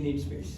He needs space.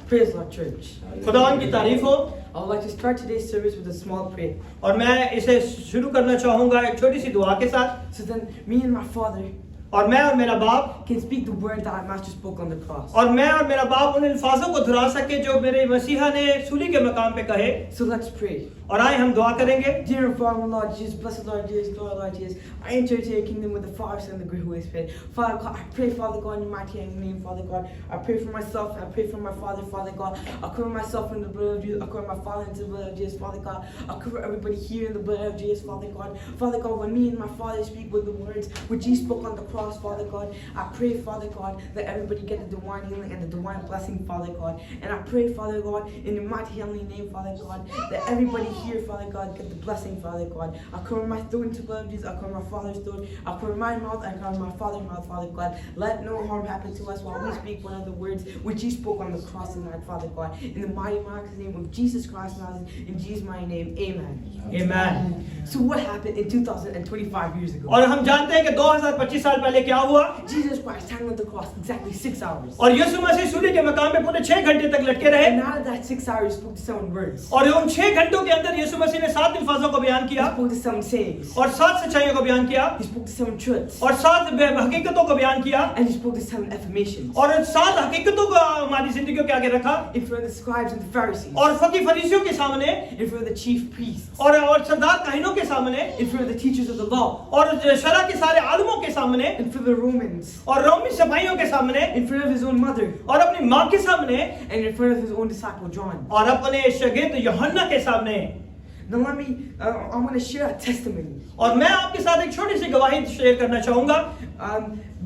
Praise Lord, church. खुदावन की तारीफ हो। I would like to start today's service with a small prayer. और मैं इसे शुरू करना चाहूँगा एक छोटी सी दुआ के साथ। So then, me and my father और मैं और मेरा बाप can speak the word that our master spoke on the cross. और मैं और मेरा बाप उन अल्फाजों को दोहरा सके जो मेरे मसीहा ने सूली के मकाम पे कहे। So let's pray. और आए हम दुआ करेंगे। Dear Father, Lord Jesus, blessed Lord Jesus, Lord Jesus, I enter into your kingdom with the Father, Son, and the great Holy Spirit. Father God, I pray, Father God, in your mighty name, Father God. I pray for myself, and I pray for my father, Father God. I cover myself in the blood of Jesus. I cover my father into the blood of Jesus, Father God. I cover everybody here in the blood of Jesus, Father God. Father God, when me and my father speak with the words which you spoke on the cross, Father God, I pray, Father God, that everybody get the divine healing and the divine blessing, Father God. And I pray, Father God, in your mighty heavenly name, Father God, that everybody here, Father God, get the blessing, Father God. I cover my throat into the blood of Jesus. I cover my father's throat. I cover my mouth. I cover my father's mouth, Father God. Let no harm happen to us while we speak one of the words which you spoke on the cross tonight, Father God. In the mighty name of Jesus Christ, in Jesus' mighty name, amen. Amen. So what happened in 2025 years ago? और हम जानते हैं कि 2025 साल पहले क्या हुआ। Jesus Christ hung on the cross exactly 6 hours. और यीशु मसीह सूली के मकाम पे पूरे 6 घंटे तक लटके रहे। And out of that 6 hours, he spoke to 7 words. और उन 6 घंटों के अंदर यीशु मसीह ने 7 अल्फाजों को बयान He किया spoke to 7 sayings. और 7 सच्चाइयों को बयान किया He spoke to 7 truths. और 7 हकीकतों को बयान किया And he spoke to 7 affirmations. और 7 हकीकतों को हमारी जिंदगियों के आगे रखा In front of the scribes and the Pharisees. और फकी फरीसियों के सामने In front of the chief priests. और सरदार काहिनों के सामने In front of the teachers of the law. और शरा के सारे आलिमों के सामने In front of the Romans. और रोमी सिपाहियों के सामने In front of his own mother. और अपनी माँ के सामने And in front of his own disciple John. और अपने शागिर्द यूहन्ना के सामने। Now let me, I'm going to share a testimony. और मैं आपके साथ एक छोटी सी गवाही शेयर करना चाहूंगा।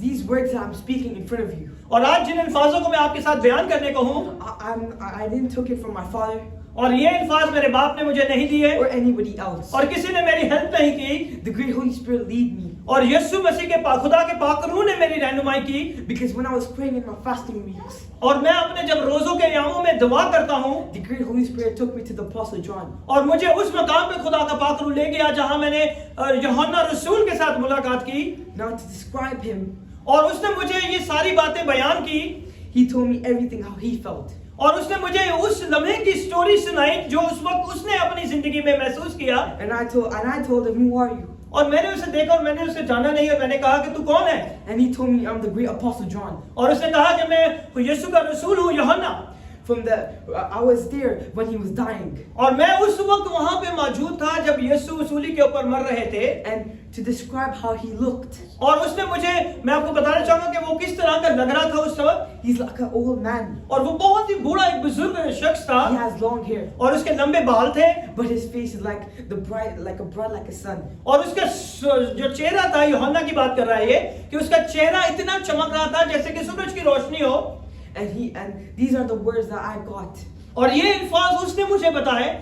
These words that I'm speaking in front of you. और आज जिन अल्फाजों को मैं आपके साथ बयान करने को हूँ I didn't took it from my father और ये अल्फाज मेरे बाप ने मुझे नहीं दिए or anybody else. और किसी ने मेरी हेल्प नहीं की The great Holy Spirit lead me. और यीशु मसीह के खुदा के पाक रूह ने मेरी रहनुमाई की। Because when I was praying in my fasting weeks, और मैं अपने जब रोजों के यामों में दुआ करता हूँ the great Holy Spirit took me to the Apostle John. और मुझे उस मकाम पे खुदा का पाक रूह ले गया जहाँ मैंने यूहन्ना रसूल के साथ मुलाकात की। Now to describe him, और उसने मुझे ये सारी बातें बयान की। he told me everything how he felt. और उसने मुझे उस लम्हे की स्टोरी सुनाई जो उस वक्त उसने अपनी जिंदगी में महसूस किया। And I told him, who are you? और मैंने उसे देखा और मैंने उसे जाना नहीं और मैंने कहा कि तू कौन है? And he told me I'm the great Apostle John. और उसने कहा कि मैं यीशु का रसूल हूँ यूहन्ना। I was there when he was dying. और मैं उस वक्त वहाँ पे मौजूद था जब यीशु सूली के ऊपर मर रहे थे। And to describe how he looked, और उसने मैं आपको बताना चाहूँगा कि वो किस तरह का लग रहा था उस वक्त। he's like an old man. और वो बहुत ही बूढ़ा एक बुजुर्ग शख्स था। He has long hair, और उसके लंबे बाल थे। but his face is like bright like a sun. और उसका जो चेहरा था, यूहन्ना की बात कर रहा है ये, कि उसका चेहरा इतना चमक रहा था जैसे कि सूरज की रोशनी हो। And these are the words that I got. और ये अल्फाज उसने मुझे बताए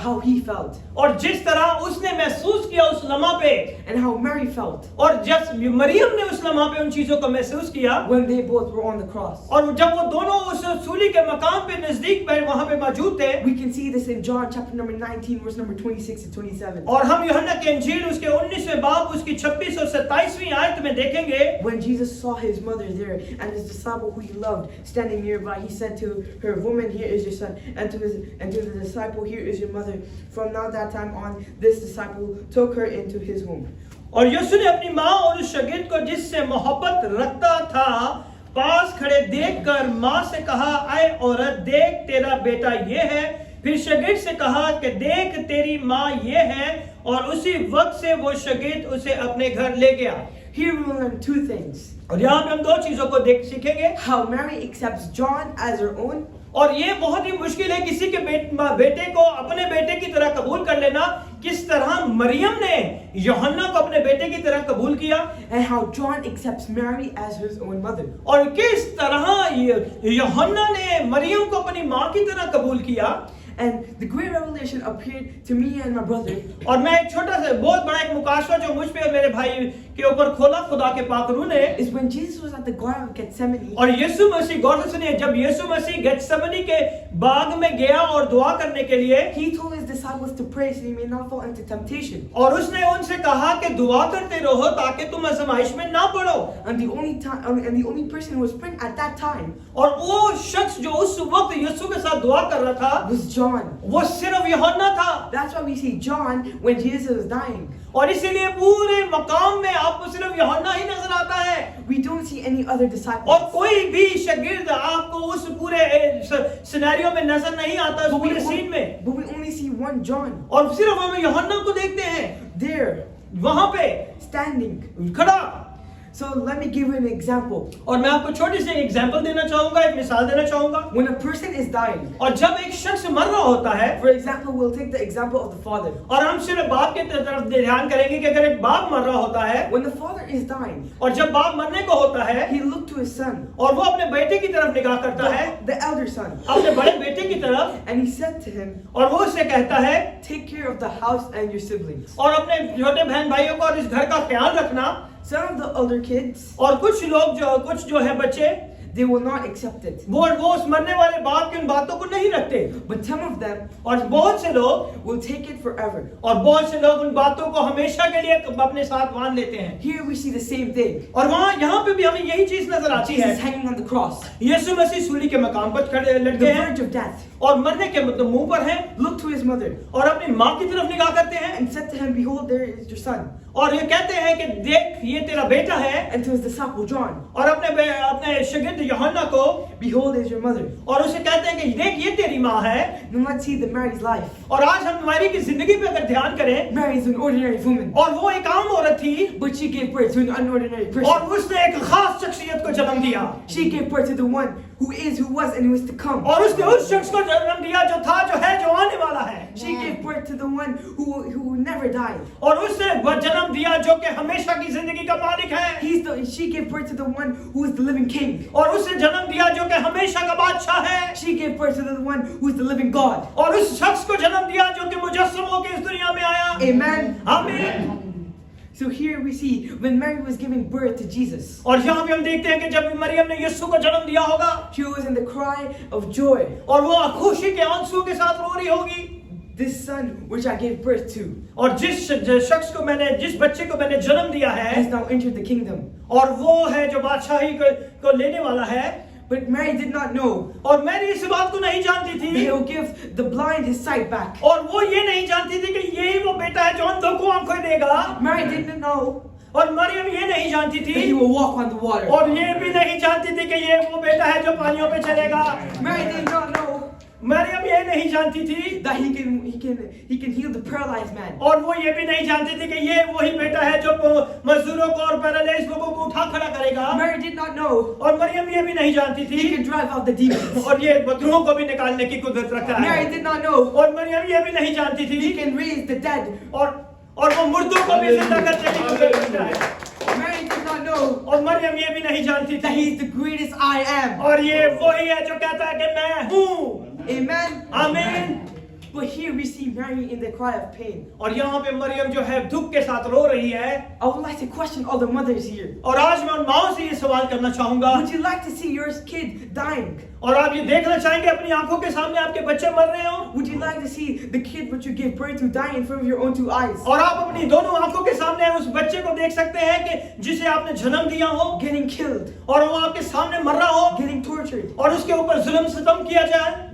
How he felt. और जिस तरह उसने महसूस किया उस लम्हा पे। And how Mary felt. और जब मरियम ने उस लम्हा पे उन चीजों को महसूस किया। When they both were on the cross. और जब वो दोनों उस सूली के मकाम पे नजदीक वहाँ पे मौजूद थे। We can see this in John chapter number 19 verse number 26 to 27. और हम यूहन्ना के इंजील उसके 19वें बाब उसकी 26 और 27वीं आयत में देखेंगे। When Jesus saw his mother there and his disciple who he loved standing nearby, he said to her, "Woman, here is your son," and to the disciple, "Here is your mother." From now that time on, this disciple took her into his home. और यीशु ने अपनी माँ और उस शागिर्द को जिससे मोहब्बत रखता था पास खड़े देखकर माँ से कहा, "ऐ औरत, देख तेरा बेटा ये है।" फिर शागिर्द से कहा कि देख तेरी माँ ये है। और उसी वक्त से वो शागिर्द उसे अपने घर ले गया। Here we learn 2 things. और यहाँ पे हम 2 चीजों को सीखेंगे। How Mary accepts John as her own. और ये बहुत ही मुश्किल है किसी के बेटे को अपने बेटे की तरह कबूल कर लेना। किस तरह मरियम ने यूहन्ना को अपने बेटे की तरह कबूल किया। And how John accepts Mary as his own mother. और किस तरह यूहन्ना ने मरियम को अपनी माँ की तरह कबूल किया। And the great revelation appeared to me and my brother. और मैं एक छोटा सा बहुत बड़ा एक मुकाशवा जो मुझ पे और मेरे भाई के ऊपर खोला खुदा के पाकरू ने, Is when Jesus was at the Garden of Gethsemane. और यीशु मसीह, गौर से सुनिए, जब यीशु मसीह गेत्सेमनी के बाग में गया और दुआ करने के लिए, He told his disciples to pray so he may not fall into temptation. और उसने उनसे कहा कि दुआ करते रहो ताकि तुम आजमाइश में ना पड़ो। And the only person who was praying at that time और वो शख्स जो उस वक्त यीशु के साथ दुआ कर रहा था was John. वो सिर्फ यूहन्ना था। That's why we see John when Jesus was dying. और इसीलिए पूरे मकाम में आपको सिर्फ यूहन्ना ही नजर आता है, We don't see any other disciples. और कोई भी शागिर्द आपको उस पूरे सिनेरियो में नजर नहीं आता, उस पूरे सीन में। But we only see one John और सिर्फ हम यूहन्ना को देखते हैं there वहां पे standing. खड़ा। So let me give you an example. और मैं आपको छोटी सी एग्जांपल देना चाहूंगा, एक मिसाल देना चाहूंगा। When a person is dying, और जब एक शख्स मर रहा होता है, for example, we'll take the example of the father. और हम सिर्फ बाप के तरफ ध्यान करेंगे कि अगर एक बाप मर रहा होता है, When the father is dying, और जब बाप मरने को होता है, he looked to his son, और वो अपने बेटे की तरफ निगाह करता है, the elder son, अपने बड़े बेटे की तरफ, and he said to him, और वो उससे कहता है, take care of the house and your siblings. और अपने छोटे बहन भाइयों को और इस घर का ख्याल रखना। Some of the older kids, और कुछ जो है बच्चे, they will not accept it. वो उस मरने वाले बाप की उन बातों को नहीं रखते, But some of them और बहुत से लोग will take it forever. और बहुत से लोग उन बातों को हमेशा के लिए अपने साथ बांध लेते हैं। Here we see the same thing. और वहाँ यहाँ पे भी हमें यही चीज नजर आती है। Jesus hanging on the cross, यीशु मसीह सूली के मकाम पर खड़े the लटके हैं verge of death, और मरने के मतलब मुंह पर हैं, looked to his mother और अपनी माँ की तरफ निगाह करते हैं, and said to him, behold, there is your son. और ये कहते हैं कि देख ये तेरा बेटा है, And to his disciple John, और अपने शागिर्द यूहन्ना को, behold, is your mother. और उसे कहते हैं कि देख ये तेरी माँ है। Now let's see the Mary's life. और आज हम मैरी की जिंदगी पे अगर ध्यान करें, Mary is an ordinary woman, और वो एक आम औरत थी, but she gave birth to an unordinary और person. उसने एक खास शख्सियत को जन्म दिया, She gave birth to the one who is, who was, and who is to come. और उसने उस शख्स को जन्म दिया जो था, जो है, जो आने वाला है। She gave birth to the one who never died. और उसने वह जन्म दिया जो कि हमेशा की जिंदगी का मालिक है। She gave birth to the one who is the living king. और उसने जन्म दिया जो कि हमेशा का बादशाह है। She gave birth to the one who is the living God. और उस शख्स को जन्म दिया जो कि मुजस्सम होकर इस दुनिया में आया। Amen. आमीन। So here we see when Mary was giving birth to Jesus, और यहाँ पे हम देखते हैं कि जब मरियम ने यीशु को जन्म दिया होगा, she was in the cry of joy. और वो खुशी के आंसुओं के साथ रो रही होगी। This son which I gave birth to और जिस बच्चे को मैंने जन्म दिया है, has now entered the kingdom. और वो है जो बादशाही को लेने वाला है। But Mary did not know और मैरी इस बात को नहीं जानती that थी, he will give the blind his sight back. और वो ये नहीं जानती थी कि यही वो बेटा है जो अंधों को आंखें देगा। Mary did not know और मरियम ये नहीं जानती that he थी, will walk on the water. और ये भी नहीं जानती थी कि ये वो बेटा है जो पानियों पे चलेगा। Mary did not know Maryam ये नहीं जानती थी, that he can heal the paralyzed man. और वो ये भी नहीं जानती थी कि ये वही बेटा है जो मजदूरों को और पैरालाइज्ड लोगों को उठा खड़ा करेगा। Mary did not know और मरियम ये भी नहीं जानती he थी, can drive out the demons. और ये बदरूहों को भी निकालने की कुदरत रखता Mary है। did not know और मरियम ये भी नहीं जानती he थी, can raise the dead. और वो मुर्दों को भी जिंदा करने की कुदरत रखता है। Mary did not know और मरियम ये भी नहीं जानती that he थी, is the greatest I am. और ये वही है जो कहता है कि मैं हूँ। Amen. आमीन। But here we see Mary in the cry of pain. और यहाँ पे मरियम जो है दुख के साथ रो रही है। I would like to question all the mothers here. और आज मैं उन माओं से ये सवाल करना चाहूंगा, Would you like to see your kid dying? और आप ये देखना चाहेंगे अपनी आंखों के सामने आपके बच्चे मर रहे हो, Would you like to see the kid which you gave birth to die in front of your own two eyes? और आप अपनी दोनों आंखों के सामने उस बच्चे को देख सकते हैं कि जिसे आपने जन्म दिया हो, Getting killed, और वो आपके सामने मर रहा हो, getting tortured. और उसके ऊपर जुल्म सितम किया जाए।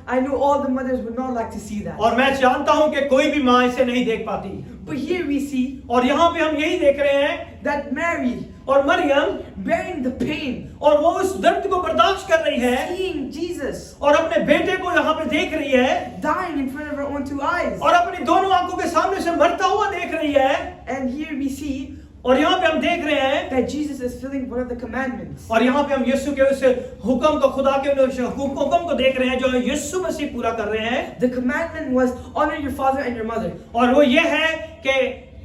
I know all the mothers would not like to see that. और मैं जानता हूं कि कोई भी माँ इसे नहीं देख पाती। But here we see और यहाँ पे हम यही देख रहे हैं, that Mary, और मरियम, bearing the pain, और वो उस दर्द को बर्दाश्त कर रही है, seeing Jesus और अपने बेटे को यहाँ पे देख रही है, dying in front of her own two eyes. और अपनी दोनों आंखों के सामने से मरता हुआ देख रही है। And here we see और यहाँ पे हम देख रहे हैं that Jesus is fulfilling one of the commandments. और यहाँ पे हम यीशु के उस हुक्म को, खुदा के उस हुक्म को देख रहे हैं जो यीशु मसीह पूरा कर रहे हैं। The commandment was honor your father and your mother. और वो ये है कि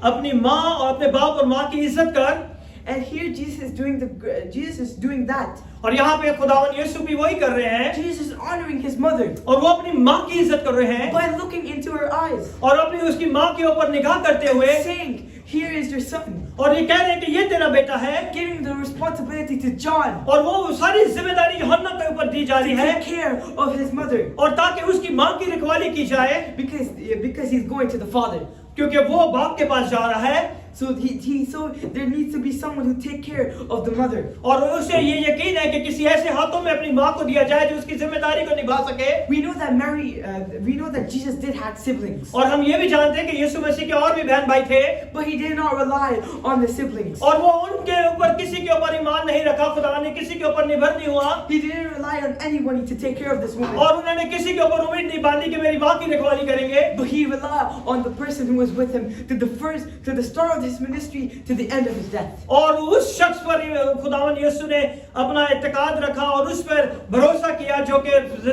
अपनी माँ और अपने बाप और माँ की इज्जत कर। And here Jesus is doing that. और यहाँ पे खुदावन यीशु भी वही कर रहे हैं Jesus is honoring his mother और वो अपनी माँ की इज्जत कर रहे हैं by looking into her eyes, और अपनी उसकी माँ के ऊपर निगाह करते हुए saying, "Here is your son." और ये कह रहे हैं कि ये तेरा बेटा है Giving the responsibility to John और वो सारी जिम्मेदारी यूहन्ना के ऊपर दी जा to रही है take care of his mother और ताकि उसकी माँ की रखवाली की जाए because he's going to the Father. क्योंकि वो बाप के पास जा रहा है So there needs to be someone who take care of the mother. और उसे ये यकीन है कि किसी ऐसे हाथों में अपनी माँ को दिया जाए जो उसकी जिम्मेदारी को निभा सके We know that Jesus did have siblings, और हम ये भी जानते हैं कि यीशु मसीह के और भी बहन भाई थे but he did not rely on the siblings. और वो उनके ऊपर किसी के ऊपर ईमान नहीं रखा खुदा ने किसी के ऊपर निर्भर नहीं हुआ He didn't rely on anybody to take care of this woman, और उन्होंने किसी के ऊपर उम्मीद नहीं बांधी कि मेरी माँ की रखवाली करेंगे but he relied on the person who was with him to the start of his ministry to the end of his death. और उस शख्स पर खुदावन यीशु ने अपना इत्तेकाद रखा और उस पर भरोसा किया जो कि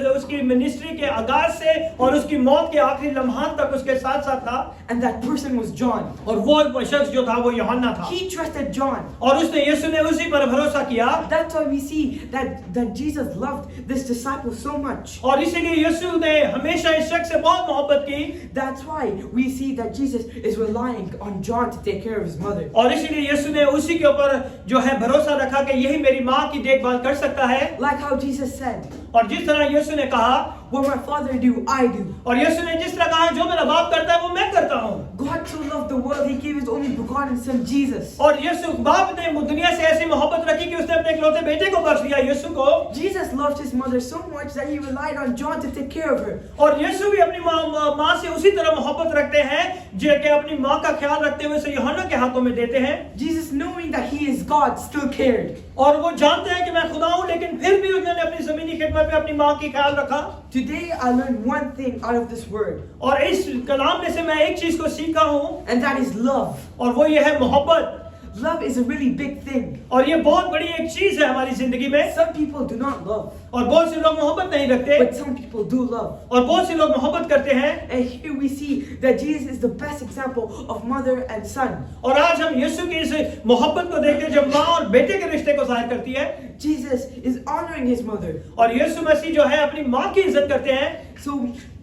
उसकी मिनिस्ट्री के आगाज से और उसकी मौत के आखिरी लम्हात तक उसके साथ साथ था And that person was John. और वो शख्स जो था वो यूहन्ना था He trusted John. और उसने यीशु ने उसी पर भरोसा किया That's why we see that Jesus loved this disciple so much. और इसीलिए यीशु ने हमेशा इस शख्स से बहुत मोहब्बत की That's why we see that Jesus is relying on John to take care of his mother. और इसीलिए यीशु ने उसी के ऊपर जो है भरोसा रखा कि यही मेरी माँ की देखभाल कर सकता है Like how Jesus said, और जिस तरह यीशु ने कहा "What my Father do, I do." और यीशु ने जिस तरह कहा जो मेरा बाप करता है वो मैं करता हूँ God so loved the world, He gave His only begotten Son, Jesus. और यीशु बाप ने दुनिया से ऐसी मोहब्बत रखी कि उसने अपने इकलौते बेटे को बख्श दिया यीशु को Jesus loved His mother so much that He relied on John to take care of her. और यीशु भी अपनी माँ से उसी तरह मोहब्बत रखते हैं जो कि अपनी माँ का ख्याल रखते हुए उसे यूहन्ना के हाथों में देते हैं Jesus, knowing that He is God, still cared. और वो जानते हैं कि मैं खुदा हूँ लेकिन फिर भी उन्होंने अपनी जमीनी खिदमत में अपनी माँ की ख्याल रखा Today I learned one thing out of this word, और इस कलाम में से मैं एक चीज को सीखा हूँ and that is love. और वो ये है मोहब्बत Love is a really big thing. और ये बहुत बड़ी एक चीज है हमारी जिंदगी में Some people do not love, और बहुत से लोग मोहब्बत नहीं रखते but some people do love. और बहुत से लोग मोहब्बत करते हैं And here we see that Jesus is the best example of mother and son. और आज हम यीशु की इस मोहब्बत को देखते हैं जब माँ और बेटे के रिश्ते को जाहिर करती है Jesus is honoring his mother. और यीशु मसीह जो है अपनी माँ की इज्जत करते हैं So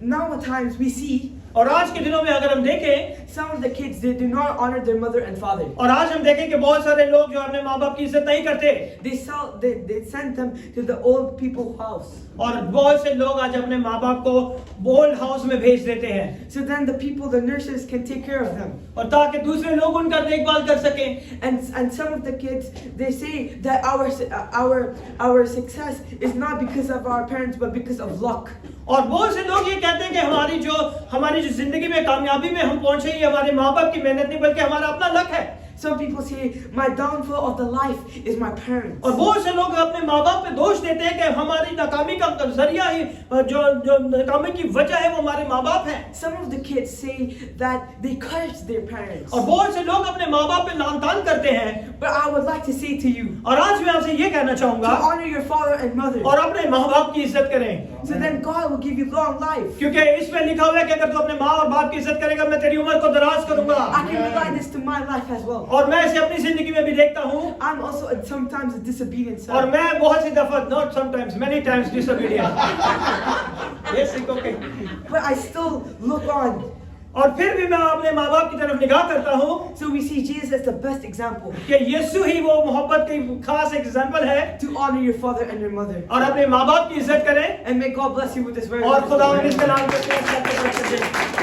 nowadays we see और आज के दिनों में अगर हम देखें some of the kids, they do not honor their mother and father. और आज हम देखें कि बहुत सारे लोग जो अपने माँ बाप की इज्जत नहीं करते They send them to the old people's house. और बहुत से लोग आज अपने माँ बाप को ओल्ड हाउस में भेज देते हैं So then the nurses can take care of them. और ताकि दूसरे लोग उनका देखभाल कर सकें And some of the kids, they say that our success is not because of our parents but because of luck. और बहुत से लोग ये कहते हैं कि हमारी जो जिंदगी में कामयाबी में हम पहुंचे ये हमारे माँ बाप की मेहनत नहीं बल्कि हमारा अपना लक है Some people say my downfall of the life is my parents. और बहुत से लोग अपने माँ बाप पे दोष देते हैं कि हमारी नाकामी का जरिया ही जो नाकामी की वजह है वो हमारे माँ बाप हैं Some of the kids say that they curse their parents. और बहुत से लोग अपने माँ बाप पे लानतान करते हैं But I would like to say to you, और आज मैं आपसे ये कहना to चाहूंगा honor your father and mother. और अपने माँ बाप की इज्जत करें So then God will give you long life. क्योंकि इसमें लिखा हुआ है कि अगर तू अपने माँ और बाप की इज्जत करेगा मैं तेरी उम्र को दराज करूंगा I can apply this to my life as well. और मैं इसे अपनी जिंदगी में भी देखता हूँ I'm also sometimes a disobedient और son. मैं बहुत सी दफा not sometimes many times disobedient yes okay But I still look on. और फिर भी मैं अपने माँ बाप की तरफ निगाह करता हूँ So we see Jesus as the best example कि यीशु ही वो मोहब्बत की खास एग्जाम्पल है to honor your father and your mother. और अपने माँ बाप की इज्जत करें And may God bless you with this word. और खुदा इस कलाम को